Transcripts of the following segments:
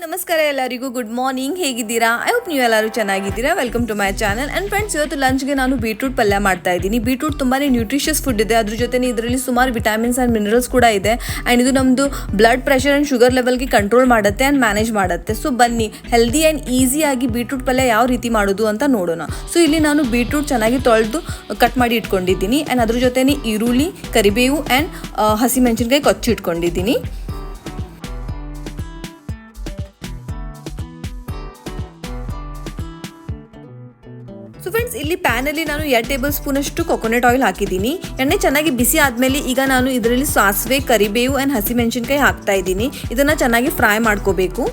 ನಮಸ್ಕಾರ ಎಲ್ಲರಿಗೂ, good morning. ಹೇಗಿದ್ದೀರಾ? ಐ ಹೋಪ್ ನೀವೆಲ್ಲರೂ ಚೆನ್ನಾಗಿದ್ದೀರಾ. Welcome to my channel. And friends, ಇವತ್ತು ಲಂಚ್ಗೆ ನಾನು ಬೀಟ್ರೂಟ್ ಪಲ್ಯ ಮಾಡ್ತಾ ಇದ್ದೀನಿ. ಬೀಟ್ರೂಟ್ ತುಂಬಾ ನ್ಯೂಟ್ರಿಷಿಯಸ್ ಫುಡ್ ಇದೆ. ಅದ್ರ ಜೊತೆ ಇದರಲ್ಲಿ ಸುಮಾರು ವಿಟಮಿನ್ಸ್ ಆ್ಯಂಡ್ ಮಿನರಲ್ಸ್ ಕೂಡ ಇದೆ. ಆ್ಯಂಡ್ ಇದು ನಮ್ಮದು ಬ್ಲಡ್ ಪ್ರೆಷರ್ ಆ್ಯಂಡ್ ಶುಗರ್ ಲೆವೆಲ್ಗೆ ಕಂಟ್ರೋಲ್ ಮಾಡುತ್ತೆ ಆ್ಯಂಡ್ ಮ್ಯಾನೇಜ್ ಮಾಡುತ್ತೆ. ಸೊ ಬನ್ನಿ, ಹೆಲ್ದಿ ಆ್ಯಂಡ್ ಈಸಿಯಾಗಿ ಬೀಟ್ರೂಟ್ ಪಲ್ಯ ಯಾವ ರೀತಿ ಮಾಡೋದು ಅಂತ ನೋಡೋಣ. ಸೊ ಇಲ್ಲಿ ನಾನು ಬೀಟ್ರೂಟ್ ಚೆನ್ನಾಗಿ ತೊಳೆದು ಕಟ್ ಮಾಡಿ ಇಟ್ಕೊಂಡಿದ್ದೀನಿ. ಆ್ಯಂಡ್ ಅದ್ರ ಜೊತೆ ಈರುಳ್ಳಿ, ಕರಿಬೇವು ಆ್ಯಂಡ್ ಹಸಿಮೆಣಸಿನಕಾಯಿ ಕೊಚ್ಚಿ ಇಟ್ಕೊಂಡಿದ್ದೀನಿ. ಸೊ ಫ್ರೆಂಡ್ಸ್, ಇಲ್ಲಿ ಪ್ಯಾನಲ್ಲಿ ನಾನು 2 ಟೇಬಲ್ ಸ್ಪೂನ್ ಅಷ್ಟು ಕೊಕೊನಟ್ ಆಯಿಲ್ ಹಾಕಿದ್ದೀನಿ. ಎಣ್ಣೆ ಚೆನ್ನಾಗಿ ಬಿಸಿ ಆದಮೇಲೆ ಈಗ ನಾನು ಇದರಲ್ಲಿ ಸಾಸಿವೆ, ಕರಿಬೇವು ಆ್ಯಂಡ್ ಹಸಿಮೆಣಸಿನಕಾಯಿ ಹಾಕ್ತಾ ಇದ್ದೀನಿ. ಇದನ್ನು ಚೆನ್ನಾಗಿ ಫ್ರೈ ಮಾಡ್ಕೋಬೇಕು.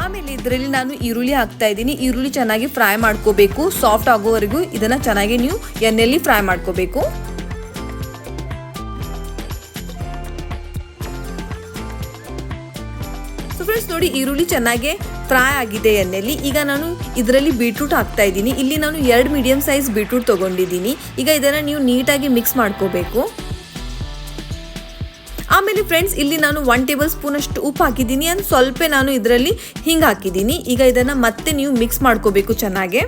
ಆಮೇಲೆ ಇದರಲ್ಲಿ ನಾನು ಈರುಳ್ಳಿ ಹಾಕ್ತಾ ಇದ್ದೀನಿ. ಈರುಳ್ಳಿ ಚೆನ್ನಾಗಿ ಫ್ರೈ ಮಾಡ್ಕೋಬೇಕು. ಸಾಫ್ಟ್ ಆಗೋವರೆಗೂ ಇದನ್ನು ಚೆನ್ನಾಗಿ ನೀವು ಎಣ್ಣೆಯಲ್ಲಿ ಫ್ರೈ ಮಾಡ್ಕೋಬೇಕು. ಸೊ ಫ್ರೆಂಡ್ಸ್ ನೋಡಿ, ಈರುಳ್ಳಿ ಚೆನ್ನಾಗಿ ಫ್ರೈ ಆಗಿದೆ ಎಣ್ಣೆಯಲ್ಲಿ. ಈಗ ನಾನು ಇದರಲ್ಲಿ ಬೀಟ್ರೂಟ್ ಹಾಕ್ತಾ ಇದ್ದೀನಿ. ಇಲ್ಲಿ ನಾನು 2 ಮೀಡಿಯಂ ಸೈಜ್ ಬೀಟ್ರೂಟ್ ತೊಗೊಂಡಿದ್ದೀನಿ. ಈಗ ಇದನ್ನು ನೀವು ನೀಟಾಗಿ ಮಿಕ್ಸ್ ಮಾಡ್ಕೋಬೇಕು. ಆಮೇಲೆ ಫ್ರೆಂಡ್ಸ್, ಇಲ್ಲಿ ನಾನು 1 ಟೇಬಲ್ ಸ್ಪೂನ್ ಅಷ್ಟು ಉಪ್ಪು ಹಾಕಿದ್ದೀನಿ. ಅಂಡ್ ಸ್ವಲ್ಪ ನಾನು ಇದರಲ್ಲಿ ಹಿಂಗೆ ಹಾಕಿದ್ದೀನಿ. ಈಗ ಇದನ್ನು ಮತ್ತೆ ನೀವು ಮಿಕ್ಸ್ ಮಾಡ್ಕೋಬೇಕು ಚೆನ್ನಾಗಿ.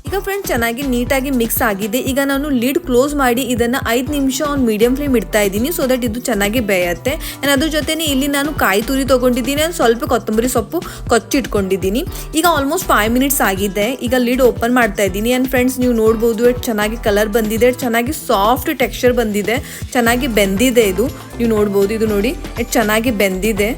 ಈಗ ಫ್ರೆಂಡ್ಸ್, ಚೆನ್ನಾಗಿ ನೀಟಾಗಿ ಮಿಕ್ಸ್ ಆಗಿದೆ. ಈಗ ನಾನು ಲಿಡ್ ಕ್ಲೋಸ್ ಮಾಡಿ ಇದನ್ನು 5 ನಿಮಿಷ ಆನ್ ಮೀಡಿಯಂ ಫ್ಲೇಮ್ ಇಡ್ತಾ ಇದ್ದೀನಿ, ಸೊ ದಟ್ ಇದು ಚೆನ್ನಾಗಿ ಬೇಯುತ್ತೆ. ಆ್ಯಂಡ್ ಅದ್ರ ಜೊತೆನೇ ಇಲ್ಲಿ ನಾನು ಕಾಯಿ ತುರಿ ತೊಗೊಂಡಿದ್ದೀನಿ. ಆ್ಯಂಡ್ ಸ್ವಲ್ಪ ಕೊತ್ತಂಬರಿ ಸೊಪ್ಪು ಕೊಚ್ಚಿಟ್ಕೊಂಡಿದ್ದೀನಿ. ಈಗ ಆಲ್ಮೋಸ್ಟ್ 5 ಮಿನಿಟ್ಸ್ ಆಗಿದೆ. ಈಗ ಲಿಡ್ ಓಪನ್ ಮಾಡ್ತಾ ಇದ್ದೀನಿ. ಆ್ಯಂಡ್ ಫ್ರೆಂಡ್ಸ್, ನೀವು ನೋಡ್ಬೋದು ಎಷ್ಟು ಚೆನ್ನಾಗಿ ಕಲರ್ ಬಂದಿದೆ, ಚೆನ್ನಾಗಿ ಸಾಫ್ಟ್ ಟೆಕ್ಸ್ಚರ್ ಬಂದಿದೆ, ಚೆನ್ನಾಗಿ ಬೆಂದಿದೆ. ಇದು ನೀವು ನೋಡ್ಬೋದು, ಇದು ನೋಡಿ ಎಷ್ಟು ಚೆನ್ನಾಗಿ ಬೆಂದಿದೆ.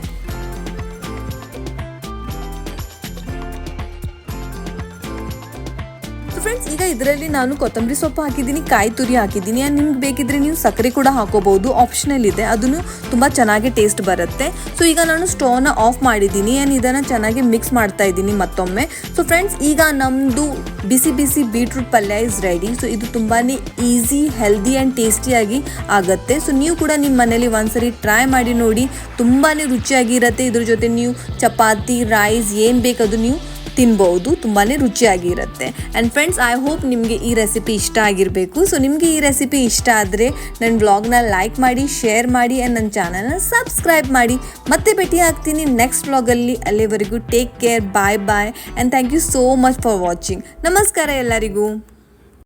ಫ್ರೆಂಡ್ಸ್, ಈಗ ಇದರಲ್ಲಿ ನಾನು ಕೊತ್ತಂಬರಿ ಸೊಪ್ಪು ಹಾಕಿದ್ದೀನಿ, ಕಾಯಿ ತುರಿ ಹಾಕಿದ್ದೀನಿ. ಆ್ಯಂಡ್ ನಿಮ್ಗೆ ಬೇಕಿದ್ರೆ ನೀವು ಸಕ್ಕರೆ ಕೂಡ ಹಾಕೋಬಹುದು, ಆಪ್ಷನಲ್ ಇದೆ. ಅದನ್ನು ತುಂಬ ಚೆನ್ನಾಗಿ ಟೇಸ್ಟ್ ಬರುತ್ತೆ. ಸೊ ಈಗ ನಾನು ಸ್ಟವ್ನ ಆಫ್ ಮಾಡಿದ್ದೀನಿ. ಆ್ಯಂಡ್ ಇದನ್ನು ಚೆನ್ನಾಗಿ ಮಿಕ್ಸ್ ಮಾಡ್ತಾ ಇದ್ದೀನಿ ಮತ್ತೊಮ್ಮೆ. ಸೊ ಫ್ರೆಂಡ್ಸ್, ಈಗ ನಮ್ಮದು ಬಿಸಿ ಬಿಸಿ ಬೀಟ್ರೂಟ್ ಪಲ್ಯ ಇಸ್ ರೆಡಿ. ಸೊ ಇದು ತುಂಬಾ ಈಸಿ, ಹೆಲ್ದಿ ಆ್ಯಂಡ್ ಟೇಸ್ಟಿಯಾಗಿ ಆಗುತ್ತೆ. ಸೊ ನೀವು ಕೂಡ ನಿಮ್ಮ ಮನೇಲಿ ಒಂದ್ಸರಿ ಟ್ರೈ ಮಾಡಿ ನೋಡಿ. ತುಂಬಾ ರುಚಿಯಾಗಿರುತ್ತೆ. ಇದ್ರ ಜೊತೆ ನೀವು ಚಪಾತಿ, ರೈಸ್ ಏನು ಬೇಕದು ನೀವು ತಿನ್ಬೋದು. ತುಂಬಾ ರುಚಿಯಾಗಿರುತ್ತೆ. ಆ್ಯಂಡ್ ಫ್ರೆಂಡ್ಸ್, ಐ ಹೋಪ್ ನಿಮಗೆ ಈ ರೆಸಿಪಿ ಇಷ್ಟ ಆಗಿರಬೇಕು. ಸೊ ನಿಮಗೆ ಈ ರೆಸಿಪಿ ಇಷ್ಟ ಆದರೆ ನನ್ನ ವ್ಲಾಗ್ನ ಲೈಕ್ ಮಾಡಿ, ಶೇರ್ ಮಾಡಿ ಆ್ಯಂಡ್ ನನ್ನ ಚಾನಲ್ನ ಸಬ್ಸ್ಕ್ರೈಬ್ ಮಾಡಿ. ಮತ್ತೆ ಭೇಟಿ ಆಗ್ತೀನಿ ನೆಕ್ಸ್ಟ್ ವ್ಲಾಗಲ್ಲಿ. ಅಲ್ಲಿವರೆಗೂ take care, bye bye and thank you so much for watching. ನಮಸ್ಕಾರ ಎಲ್ಲರಿಗೂ.